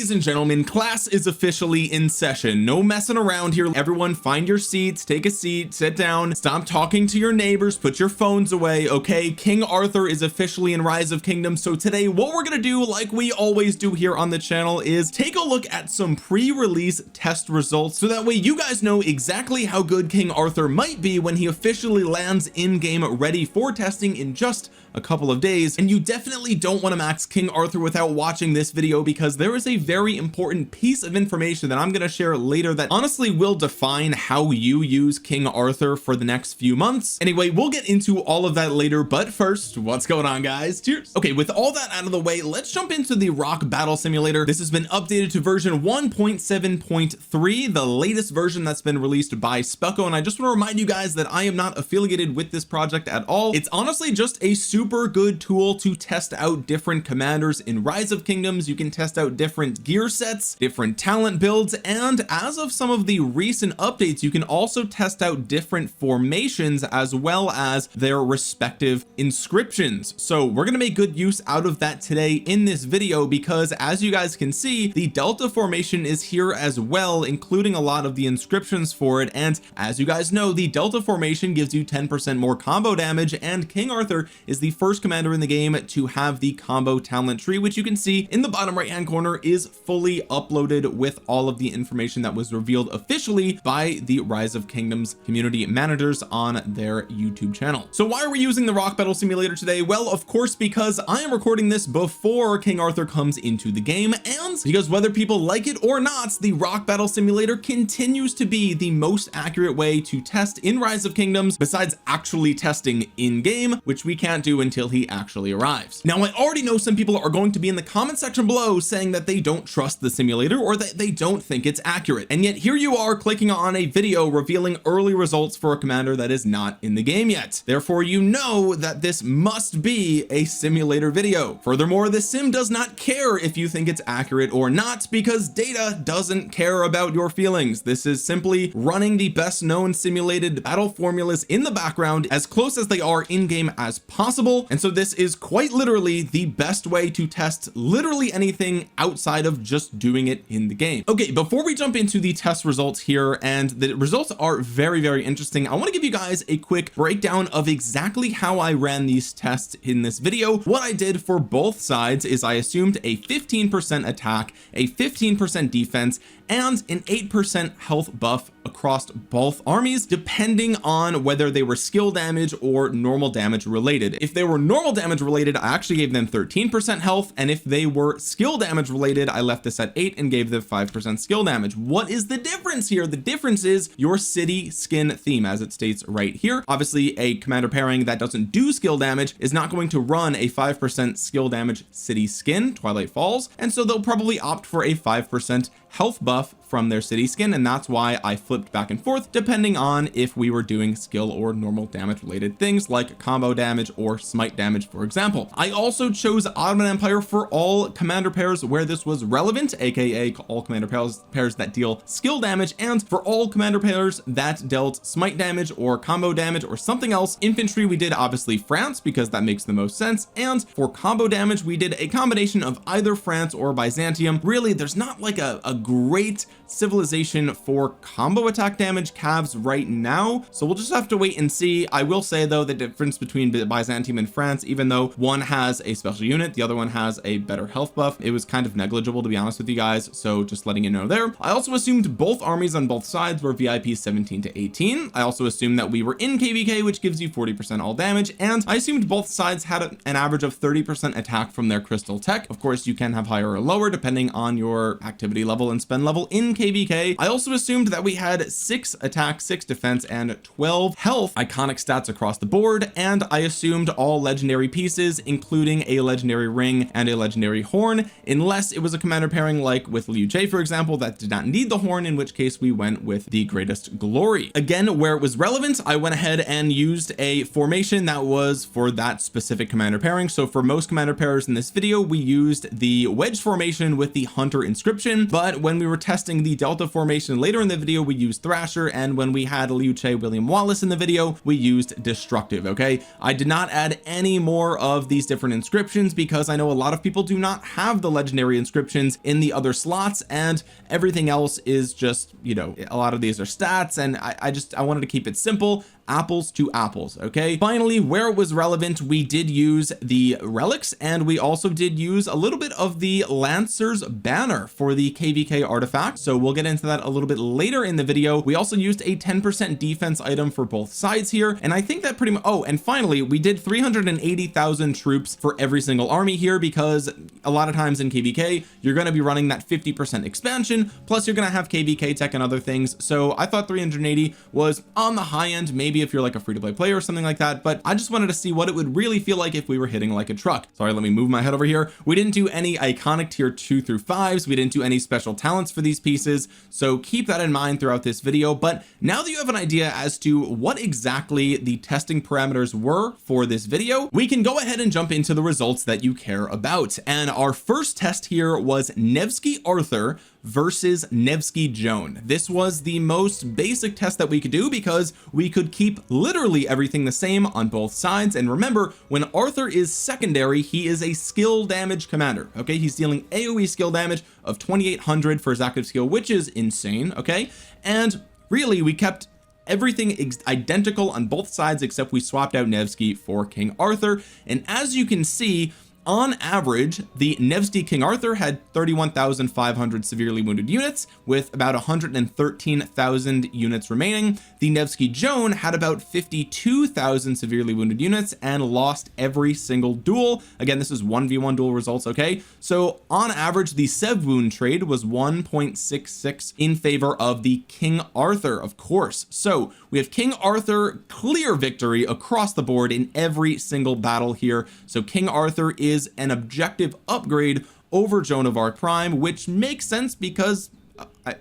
Ladies and gentlemen, class is officially in session. No messing around here. Everyone find your seats, take a seat, sit down, stop talking to your neighbors, put your phones away. Okay, King Arthur is officially in Rise of Kingdoms. So today what we're gonna do, like we always do here on the channel, is take a look at some pre-release test results so that way you guys know exactly how good King Arthur might be when he officially lands in-game ready for testing in just a couple of days. And you definitely don't want to max King Arthur without watching this video, because there is a very important piece of information that I'm going to share later that honestly will define how you use King Arthur for the next few months. Anyway, we'll get into all of that later, but first, what's going on, guys? Cheers. Okay, with all that out of the way, let's jump into the rock battle simulator. This has been updated to version 1.7.3, the latest version that's been released by Specco, and I just want to remind you guys that I am not affiliated with this project at all. It's honestly just a super good tool to test out different commanders in Rise of Kingdoms. You can test out different gear sets, different talent builds, and as of some of the recent updates, you can also test out different formations as well as their respective inscriptions. So we're going to make good use out of that today in this video, because as you guys can see, the Delta formation is here as well, including a lot of the inscriptions for it. And as you guys know, the Delta formation gives you 10% more combo damage, and King Arthur is the first commander in the game to have the combo talent tree, which you can see in the bottom right hand corner is fully uploaded with all of the information that was revealed officially by the Rise of Kingdoms community managers on their YouTube channel. So why are we using the rock battle simulator today? Well, of course, because I am recording this before King Arthur comes into the game, and because whether people like it or not, the rock battle simulator continues to be the most accurate way to test in Rise of Kingdoms, besides actually testing in game, which we can't do until he actually arrives. Now, I already know some people are going to be in the comment section below saying that they don't trust the simulator or that they don't think it's accurate, and yet here you are clicking on a video revealing early results for a commander that is not in the game yet. Therefore, you know that this must be a simulator video. Furthermore, the sim does not care if you think it's accurate or not, because data doesn't care about your feelings. This is simply running the best known simulated battle formulas in the background as close as they are in game as possible. And so this is quite literally the best way to test literally anything outside of just doing it in the game. Okay, before we jump into the test results here, and the results are very, very interesting, I want to give you guys a quick breakdown of exactly how I ran these tests in this video. What I did for both sides is I assumed a 15% attack, a 15% defense, and an 8% health buff across both armies, depending on whether they were skill damage or normal damage related. If they were normal damage related, I actually gave them 13% health, and if they were skill damage related, I left this at 8 and gave them 5% skill damage. What is the difference here? The difference is your city skin theme, as it states right here. Obviously, a commander pairing that doesn't do skill damage is not going to run a 5% skill damage city skin, Twilight Falls, and so they'll probably opt for a 5% health buff from their city skin, and that's why I flipped back and forth depending on if we were doing skill or normal damage related things like combo damage or smite damage, for example. I also chose Ottoman Empire for all commander pairs where this was relevant, aka all commander pairs that deal skill damage, and for all commander pairs that dealt smite damage or combo damage or something else. Infantry, we did obviously France, because that makes the most sense, and for combo damage we did a combination of either France or Byzantium. Really, there's not like a great civilization for combo attack damage calves right now, so we'll just have to wait and see. I will say though, the difference between Byzantium and France, even though one has a special unit, the other one has a better health buff, it was kind of negligible, to be honest with you guys, so just letting you know there. I also assumed both armies on both sides were VIP 17 to 18. I also assumed that we were in KVK, which gives you 40% all damage, and I assumed both sides had an average of 30% attack from their crystal tech. Of course, you can have higher or lower depending on your activity level and spend level in KVK. I also assumed that we had 6 attack, 6 defense, and 12 health iconic stats across the board, and I assumed all legendary pieces, including a legendary ring and a legendary horn, unless it was a commander pairing like with Liu Jie, for example, that did not need the horn, in which case we went with the greatest glory. Again, where it was relevant, I went ahead and used a formation that was for that specific commander pairing. So for most commander pairs in this video, we used the wedge formation with the hunter inscription, but when we were testing the Delta formation later in the video we used Thrasher, and when we had Liu Che William Wallace in the video we used Destructive. Okay, I did not add any more of these different inscriptions because I know a lot of people do not have the legendary inscriptions in the other slots, and everything else is just, you know, a lot of these are stats, and I wanted to keep it simple, apples to apples. Okay, finally, where it was relevant, we did use the relics, and we also did use a little bit of the Lancer's banner for the KVK artifact, so we'll get into that a little bit later in the video. We also used a 10% defense item for both sides here, and I think that pretty much, oh, and finally we did 380,000 troops for every single army here, because a lot of times in KVK you're going to be running that 50% expansion, plus you're going to have KVK tech and other things, so I thought 380 was on the high end, maybe if you're like a free-to-play player or something like that, but I just wanted to see what it would really feel like if we were hitting like a truck. Sorry, let me move my head over here. We didn't do any iconic tier 2 through 5s, we didn't do any special talents for these pieces, so keep that in mind throughout this video. But now that you have an idea as to what exactly the testing parameters were for this video, we can go ahead and jump into the results that you care about. And our first test here was Nevsky Arthur versus Nevsky Joan. This was the most basic test that we could do because we could keep literally everything the same on both sides. And remember, when Arthur is secondary, he is a skill damage commander. Okay, he's dealing AoE skill damage of 2800 for his active skill, which is insane. Okay, and really we kept everything identical on both sides, except we swapped out Nevsky for King Arthur. And as you can see, on average, the Nevsky King Arthur had 31,500 severely wounded units with about 113,000 units remaining. The Nevsky Joan had about 52,000 severely wounded units and lost every single duel. Again, this is 1v1 duel results. Okay, so on average the Sev wound trade was 1.66 in favor of the King Arthur, of course. So we have King Arthur clear victory across the board in every single battle here. So King Arthur is an objective upgrade over Joan of Arc Prime, which makes sense because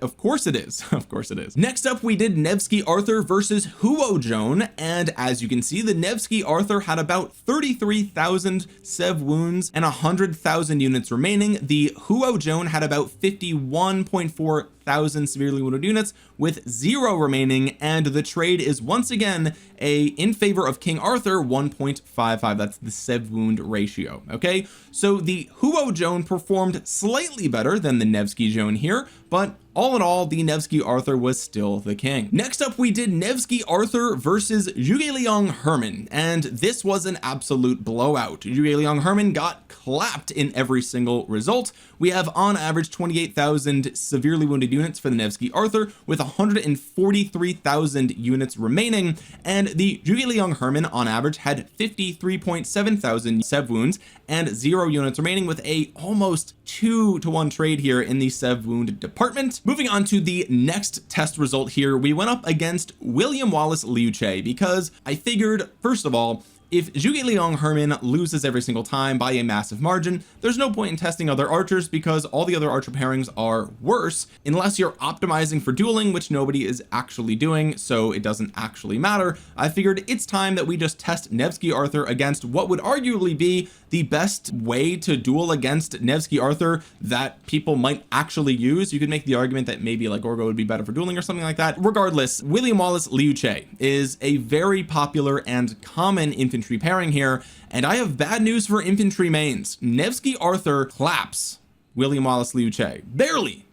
of course it is. Of course it is. Next up, we did Nevsky Arthur versus Huo Joan, and as you can see, the Nevsky Arthur had about 33,000 Sev wounds and 100,000 units remaining. The Huo Joan had about 51.4 thousand severely wounded units with 0 remaining, and the trade is once again in favor of King Arthur, 1.55. That's the Sev wound ratio. Okay, so the Huo Joan performed slightly better than the Nevsky Joan here, but all in all, the Nevsky Arthur was still the king. Next up, we did Nevsky Arthur versus Zhuge Herman, and this was an absolute blowout. Zhuge Herman got clapped in every single result. We have on average 28,000 severely wounded units for the Nevsky Arthur with 143,000 units remaining, and the Zhuge Herman on average had 53.7 thousand Sev wounds and 0 units remaining, with a almost 2-to-1 trade here in the Sev wound department. Moving on to the next test result here, we went up against William Wallace Liu Che because I figured, first of all, if Zhuge Herman loses every single time by a massive margin, there's no point in testing other archers because all the other archer pairings are worse unless you're optimizing for dueling, which nobody is actually doing, so it doesn't actually matter. I figured it's time that we just test Nevsky Arthur against what would arguably be the best way to duel against Nevsky Arthur that people might actually use. You could make the argument that maybe like Gorgo would be better for dueling or something like that. Regardless, William Wallace Liu Che is a very popular and common infantry pairing here, and I have bad news for infantry mains. Nevsky Arthur claps William Wallace Liu Che barely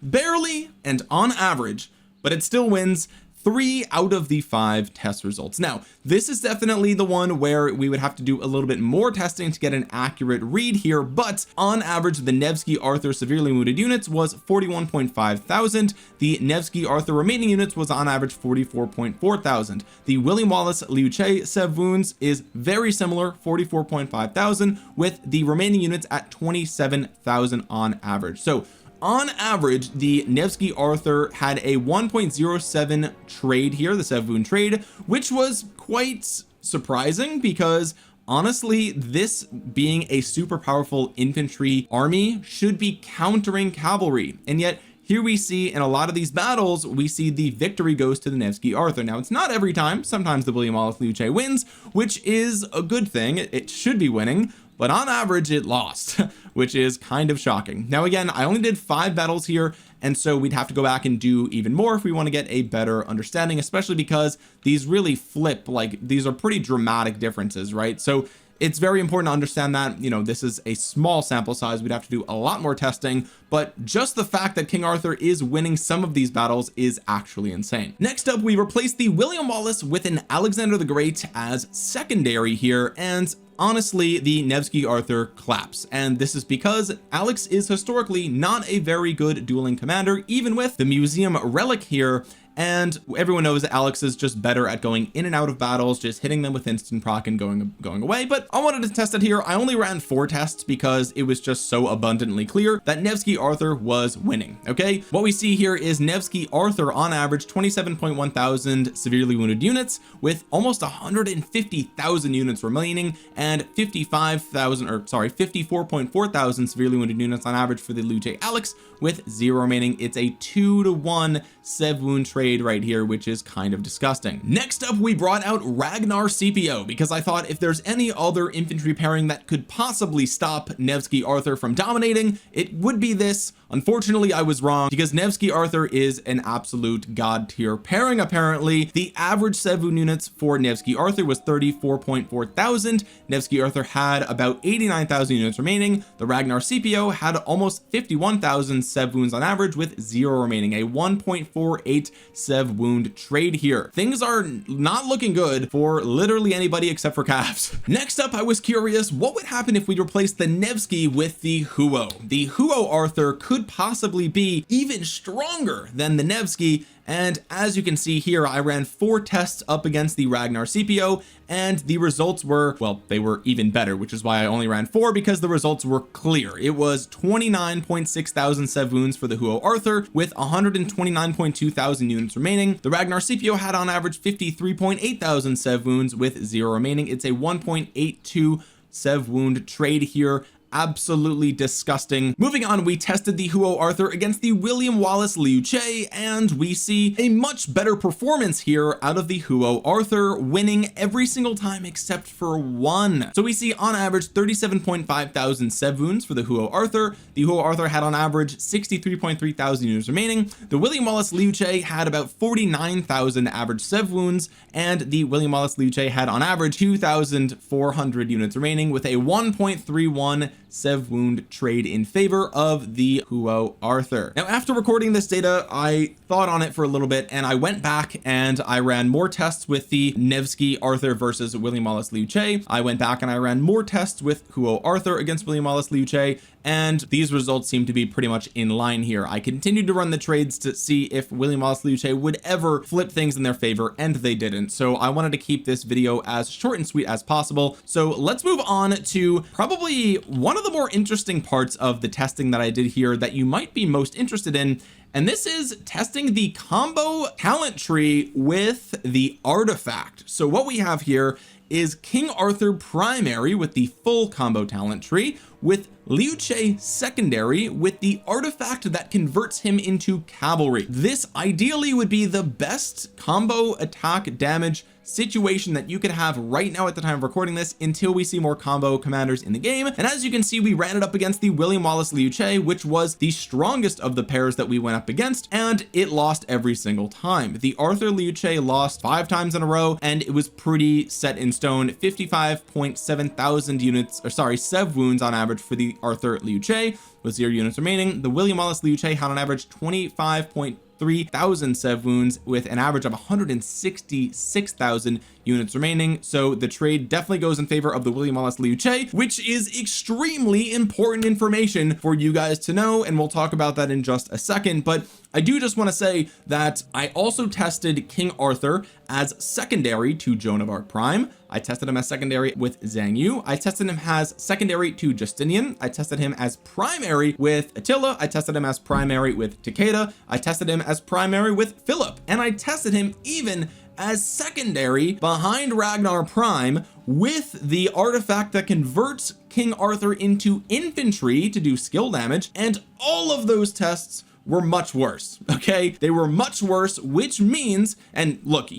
and on average, but it still wins 3 out of the 5 test results. Now, this is definitely the one where we would have to do a little bit more testing to get an accurate read here, but on average the Nevsky Arthur severely wounded units was 41.5 thousand. The Nevsky Arthur remaining units was on average 44.4 thousand. The William Wallace Liu Che Sev wounds is very similar, 44.5 thousand, with the remaining units at 27,000 on average. So on average, the Nevsky Arthur had a 1.07 trade here, the Sev wound trade, which was quite surprising because honestly, this being a super powerful infantry army should be countering cavalry, and yet here we see in a lot of these battles, we see the victory goes to the Nevsky Arthur. Now, it's not every time. Sometimes the William Wallace Liu Che wins, which is a good thing. It should be winning, but on average it lost which is kind of shocking. Now again, I only did 5 battles here, and so we'd have to go back and do even more if we want to get a better understanding, especially because these really flip, like these are pretty dramatic differences, right? So it's very important to understand that, you know, this is a small sample size. We'd have to do a lot more testing, but just the fact that King Arthur is winning some of these battles is actually insane. Next up, we replaced the William Wallace with an Alexander the Great as secondary here, and honestly the Nevsky Arthur claps, and this is because Alex is historically not a very good dueling commander, even with the museum relic here, and everyone knows that Alex is just better at going in and out of battles, just hitting them with instant proc and going away. But I wanted to test it here. I only ran 4 tests because it was just so abundantly clear that Nevsky Arthur was winning. Okay, what we see here is Nevsky Arthur on average 27.1 thousand severely wounded units, with almost 150,000 units remaining, and 54.4 thousand severely wounded units on average for the Liu Alex, with 0 remaining. It's a 2-to-1 sev wound trade right here, which is kind of disgusting. Next up, we brought out Ragnar CPO because I thought if there's any other infantry pairing that could possibly stop Nevsky Arthur from dominating, it would be this. Unfortunately, I was wrong because Nevsky Arthur is an absolute god tier pairing. Apparently the average sev wound units for Nevsky Arthur was 34.4 thousand. Nevsky Arthur had about 89,000 units remaining. The Ragnar CPO had almost 51,000 sev wounds on average, with 0 remaining, a 1.48 sev wound trade here. Things are not looking good for literally anybody except for calves. Next up, I was curious what would happen if we replaced the Nevsky with the Huo. The Huo Arthur could possibly be even stronger than the Nevsky, and as you can see here, I ran 4 tests up against the Ragnar CPO, and the results were, well, they were even better, which is why I only ran 4, because the results were clear. It was 29.6 thousand sev wounds for the Huo Arthur, with 129.2 thousand units remaining. The Ragnar CPO had on average 53.8 thousand sev wounds, with 0 remaining. It's a 1.82 sev wound trade here. Absolutely disgusting. Moving on, we tested the Huo Arthur against the William Wallace Liu Che, and we see a much better performance here out of the Huo Arthur, winning every single time except for 1. So we see on average 37.5 thousand sev wounds for the Huo Arthur. The Huo Arthur had on average 63.3 thousand units remaining. The William Wallace Liu Che had about 49,000 average sev wounds, and the William Wallace Liu Che had on average 2,400 units remaining, with a 1.31 sev wound trade in favor of the Huo Arthur. Now, after recording this data, I thought on it for a little bit, and I went back and I ran more tests with the Nevsky Arthur versus William Wallace Liu Che. I went back and I ran more tests with Huo Arthur against William Wallace Liu Che, and these results seem to be pretty much in line here. I continued to run the trades to see if William Wallace Liu Che would ever flip things in their favor, and they didn't. So I wanted to keep this video as short and sweet as possible. So let's move on to probably one of the more interesting parts of the testing that I did here that you might be most interested in, and this is testing the combo talent tree with the artifact. So what we have here is King Arthur primary with the full combo talent tree, with Liu Che secondary with the artifact that converts him into cavalry. This ideally would be the best combo attack damage situation that you could have right now at the time of recording this, until we see more combo commanders in the game. And as you can see, we ran it up against the William Wallace Liu Che, which was the strongest of the pairs that we went up against, and it lost every single time. The Arthur Liu Che lost 5 times in a row, and it was pretty set in stone. 55.7 thousand units, or sorry, sev wounds on average for the Arthur Liu Che, with 0 units remaining. The William Wallace Liu Che had on average 25.3 thousand sev wounds, with an average of 166,000 units remaining. So the trade definitely goes in favor of the William Wallace Liu Che, which is extremely important information for you guys to know, and we'll talk about that in just a second. But I do just want to say that I also tested King Arthur as secondary to Joan of Arc Prime. I tested him as secondary with Zhang Yu. I tested him as secondary to Justinian. I tested him as primary with Attila. I tested him as primary with Takeda. I tested him as primary with Philip, and I tested him even as secondary behind Ragnar Prime with the artifact that converts King Arthur into infantry to do skill damage, and all of those tests were much worse. Okay, they were much worse, which means, and look,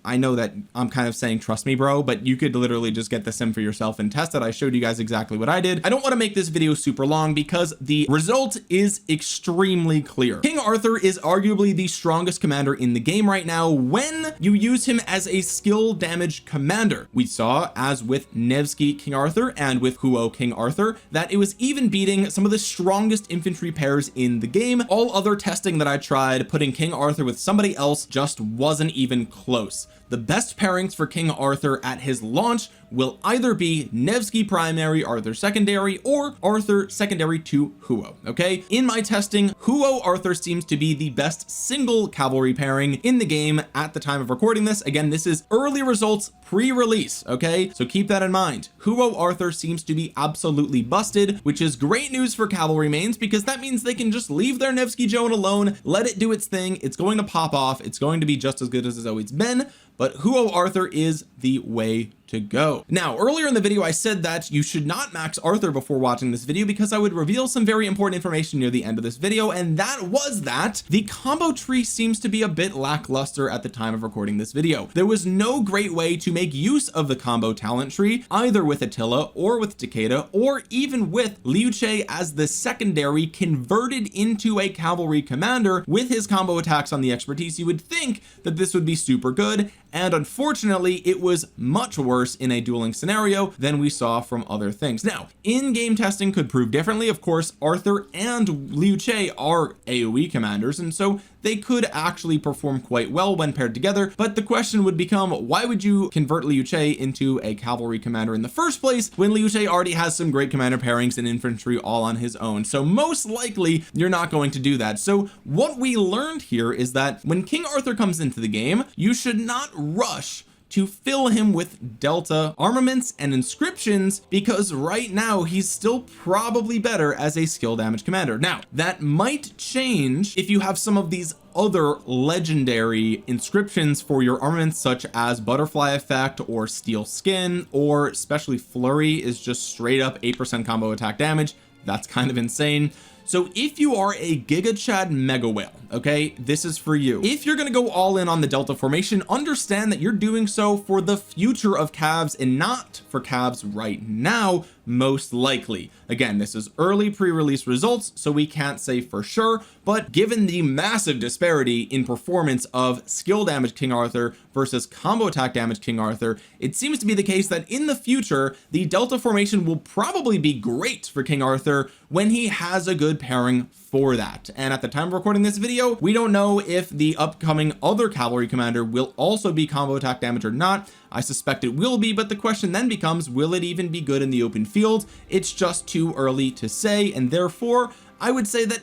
I know that I'm kind of saying trust me bro, but you could literally just get the sim for yourself and test it. I showed you guys exactly what I did. I don't want to make this video super long because the result is extremely clear. King Arthur is arguably the strongest commander in the game right now when you use him as a skill damage commander. We saw, as with Nevsky King Arthur and with Huo King Arthur, that it was even beating some of the strongest infantry pairs in the game. All other testing that I tried, putting King Arthur with somebody else, just wasn't even close. The best pairings for King Arthur at his launch will either be Nevsky primary, Arthur secondary, or Arthur secondary to Huo. Okay, in my testing, Huo Arthur seems to be the best single cavalry pairing in the game at the time of recording this. Again, this is early results pre-release, okay, so keep that in mind. Huo Arthur seems to be absolutely busted, which is great news for cavalry mains because that means they can just leave their Nevsky Joan alone, let it do its thing. It's going to pop off. It's going to be just as good as it's always been, but Huo Arthur is the way to go. Now, earlier in the video I said that you should not max Arthur before watching this video because I would reveal some very important information near the end of this video, and that was that the combo tree seems to be a bit lackluster at the time of recording this video. There was no great way to make use of the combo talent tree, either with Attila or with Takeda or even with Liu Che as the secondary converted into a cavalry commander with his combo attacks on the expertise. You would think that this would be super good, and unfortunately it was much worse in a dueling scenario than we saw from other things. Now, in-game testing could prove differently. Of course, Arthur and Liu Che are AoE commanders, and so they could actually perform quite well when paired together, but the question would become, why would you convert Liu Che into a cavalry commander in the first place when Liu Che already has some great commander pairings and infantry all on his own? So most likely you're not going to do that. So what we learned here is that when King Arthur comes into the game, you should not rush to fill him with delta armaments and inscriptions, because right now he's still probably better as a skill damage commander. Now, that might change if you have some of these other legendary inscriptions for your armaments, such as butterfly effect or steel skin, or especially flurry is just straight up 8% combo attack damage. That's kind of insane. So if you are a Giga Chad Mega Whale, okay, this is for you. If you're going to go all in on the Delta formation, understand that you're doing so for the future of Cavs and not for Cavs right now, most likely. Again, this is early pre-release results, so we can't say for sure, but given the massive disparity in performance of skill damage King Arthur versus combo attack damage King Arthur, it seems to be the case that in the future the Delta formation will probably be great for King Arthur when he has a good pairing for that. And at the time of recording this video, we don't know if the upcoming other cavalry commander will also be combo attack damage or not. I suspect it will be, but the question then becomes, will it even be good in the open field? It's just too early to say, and therefore I would say that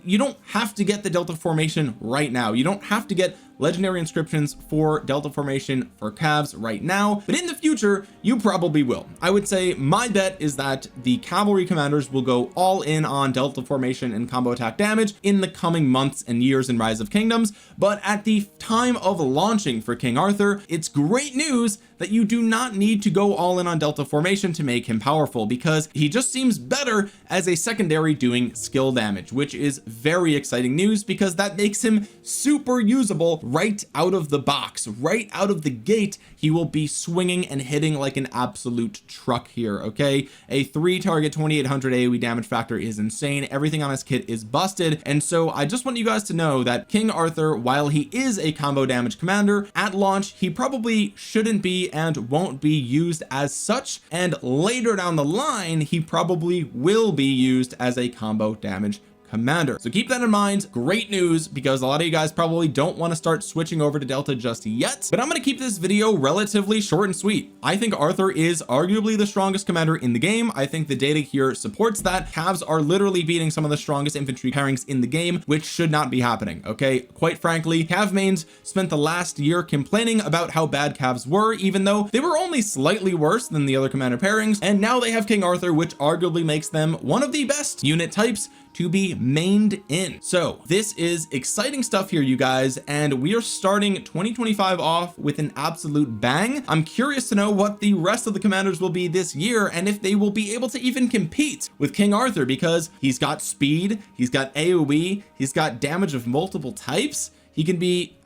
you don't have to get the Delta formation right now. You don't have to get legendary inscriptions for Delta formation for Cavs right now, but in the future you probably will. I would say my bet is that the cavalry commanders will go all in on Delta formation and combo attack damage in the coming months and years in Rise of Kingdoms, but at the time of launching for King Arthur, it's great news that you do not need to go all in on Delta formation to make him powerful, because he just seems better as a secondary doing skill damage, which is very exciting news because that makes him super usable right out of the box. Right out of the gate, he will be swinging and hitting like an absolute truck here. Okay, a 3 target 2800 AoE damage factor is insane. Everything on his kit is busted, and so I just want you guys to know that King Arthur, while he is a combo damage commander at launch, he probably shouldn't be and won't be used as such, and later down the line he probably will be used as a combo damage commander. So keep that in mind. Great news, because a lot of you guys probably don't want to start switching over to Delta just yet, but I'm going to keep this video relatively short and sweet. I think Arthur is arguably the strongest commander in the game. I think the data here supports that. Cavs are literally beating some of the strongest infantry pairings in the game, which should not be happening. Okay, quite frankly, Cav mains spent the last year complaining about how bad Cavs were, even though they were only slightly worse than the other commander pairings, and now they have King Arthur, which arguably makes them one of the best unit types to be mained in. So this is exciting stuff here, you guys, and we are starting 2025 off with an absolute bang. I'm curious to know what the rest of the commanders will be this year, and if they will be able to even compete with King Arthur, because he's got speed, he's got AoE, he's got damage of multiple types. he can be,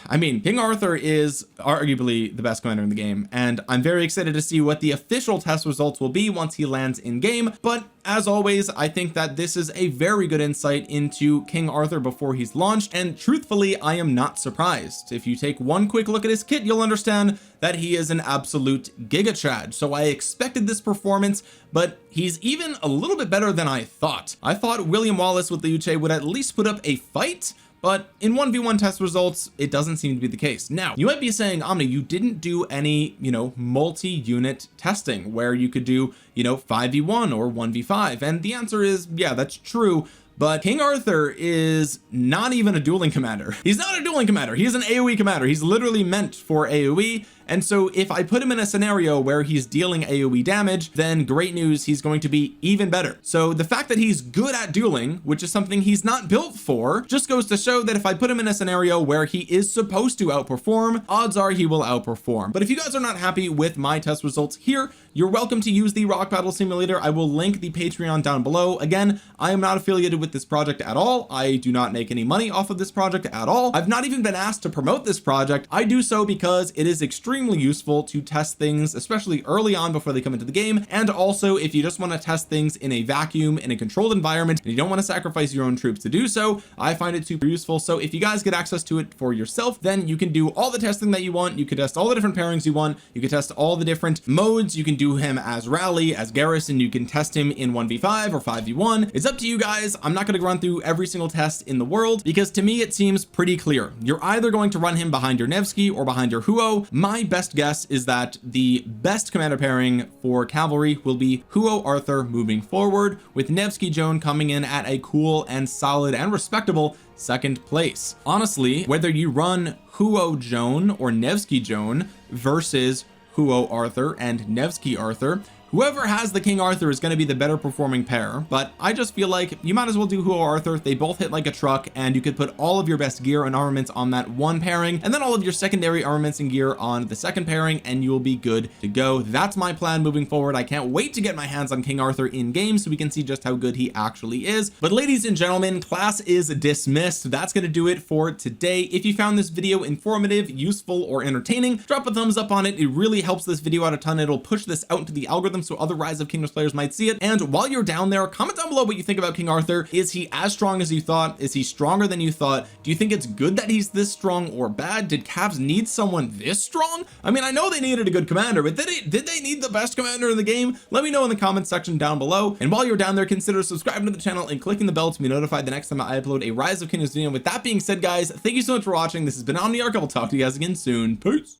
I mean, King Arthur is arguably the best commander in the game, and I'm very excited to see what the official test results will be once he lands in game. But as always, I think that this is a very good insight into King Arthur before he's launched, and truthfully I am not surprised. If you take one quick look at his kit, you'll understand that he is an absolute giga chad. So I expected this performance, but he's even a little bit better than I thought. I thought William Wallace with Liu Che would at least put up a fight, but in 1v1 test results it doesn't seem to be the case. Now you might be saying, Omni, you didn't do any, multi-unit testing where you could do, 5v1 or 1v5, and the answer is, yeah, that's true. But King Arthur is not even a dueling commander. He's not a dueling commander. He's an AoE commander. He's literally meant for AoE. And so if I put him in a scenario where he's dealing AoE damage, then great news, he's going to be even better. So the fact that he's good at dueling, which is something he's not built for, just goes to show that if I put him in a scenario where he is supposed to outperform, odds are he will outperform. But if you guys are not happy with my test results here, you're welcome to use the Rock Battle Simulator. I will link the Patreon down below. Again, I am not affiliated with this project at all. I do not make any money off of this project at all. I've not even been asked to promote this project. I do so because it is extremely useful to test things, especially early on before they come into the game, and also if you just want to test things in a vacuum in a controlled environment and you don't want to sacrifice your own troops to do so, I find it super useful. So if you guys get access to it for yourself, then you can do all the testing that you want. You can test all the different pairings you want. You can test all the different modes. You can do him as rally, as garrison. You can test him in 1v5 or 5v1. It's up to you guys. I'm not going to run through every single test in the world because to me it seems pretty clear. You're either going to run him behind your Nevsky or behind your Huo. My best guess is that the best commander pairing for cavalry will be Huo Arthur moving forward, with Nevsky Joan coming in at a cool and solid and respectable second place. Honestly, whether you run Huo Joan or Nevsky Joan versus Huo Arthur and Nevsky Arthur, whoever has the King Arthur is going to be the better performing pair. But I just feel like you might as well do Huo Arthur. They both hit like a truck, and you could put all of your best gear and armaments on that one pairing, and then all of your secondary armaments and gear on the second pairing, and you'll be good to go. That's my plan moving forward. I can't wait to get my hands on King Arthur in game so we can see just how good he actually is. But ladies and gentlemen, class is dismissed. That's going to do it for today. If you found this video informative, useful, or entertaining, drop a thumbs up on it. It really helps this video out a ton. It'll push this out into the algorithm so other Rise of Kingdoms players might see it. And while you're down there, comment down below what you think about King Arthur. Is he as strong as you thought? Is he stronger than you thought? Do you think it's good that he's this strong or bad? Did Cavs need someone this strong? I mean, I know they needed a good commander, but did they need the best commander in the game? Let me know in the comments section down below. And while you're down there, consider subscribing to the channel and clicking the bell to be notified the next time I upload a Rise of Kingdoms video. And with that being said, guys, thank you so much for watching. This has been Omniarch. I will talk to you guys again soon. Peace.